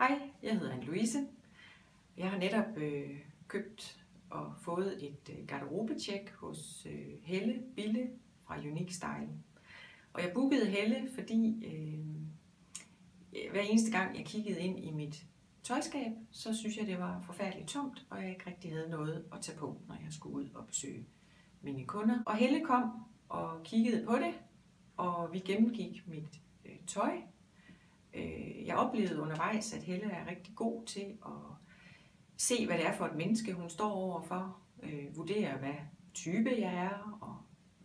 Hej, jeg hedder Anne-Louise. Jeg har netop købt og fået et garderobetjek hos Helle Bille fra Unique Style. Og jeg bookede Helle, fordi hver eneste gang jeg kiggede ind i mit tøjskab, så synes jeg, det var forfærdeligt tomt, og jeg ikke rigtig havde noget at tage på, når jeg skulle ud og besøge mine kunder. Og Helle kom og kiggede på det, og vi gennemgik mit tøj. Jeg oplevede undervejs, at Helle er rigtig god til at se, hvad det er for et menneske, hun står overfor, vurdere, hvad type jeg er, og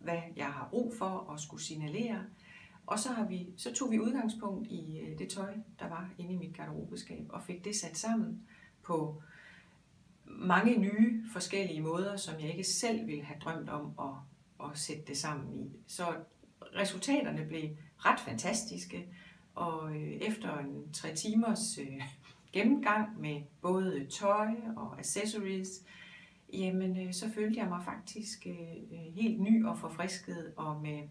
hvad jeg har brug for at skulle signalere. Og så tog vi udgangspunkt i det tøj, der var inde i mit garderobeskab, og fik det sat sammen på mange nye forskellige måder, som jeg ikke selv ville have drømt om at sætte det sammen i. Så resultaterne blev ret fantastiske, og efter en 3 timers gennemgang med både tøj og accessories, jamen så følte jeg mig faktisk helt ny og forfrisket, og med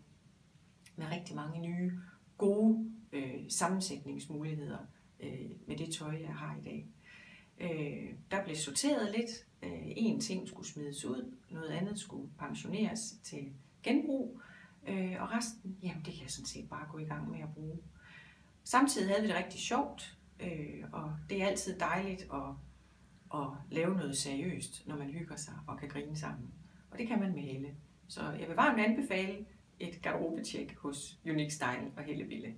rigtig mange nye gode sammensætningsmuligheder med det tøj, jeg har i dag. Der blev sorteret lidt. En ting skulle smides ud, noget andet skulle pensioneres til genbrug, og resten, jamen det kan jeg sådan set bare gå i gang med at bruge. Samtidig havde vi det rigtig sjovt, og det er altid dejligt at lave noget seriøst, når man hygger sig og kan grine sammen. Og det kan man med Helle. Så jeg vil varmt anbefale et garderobetjek hos Unique Style og Helle Bille.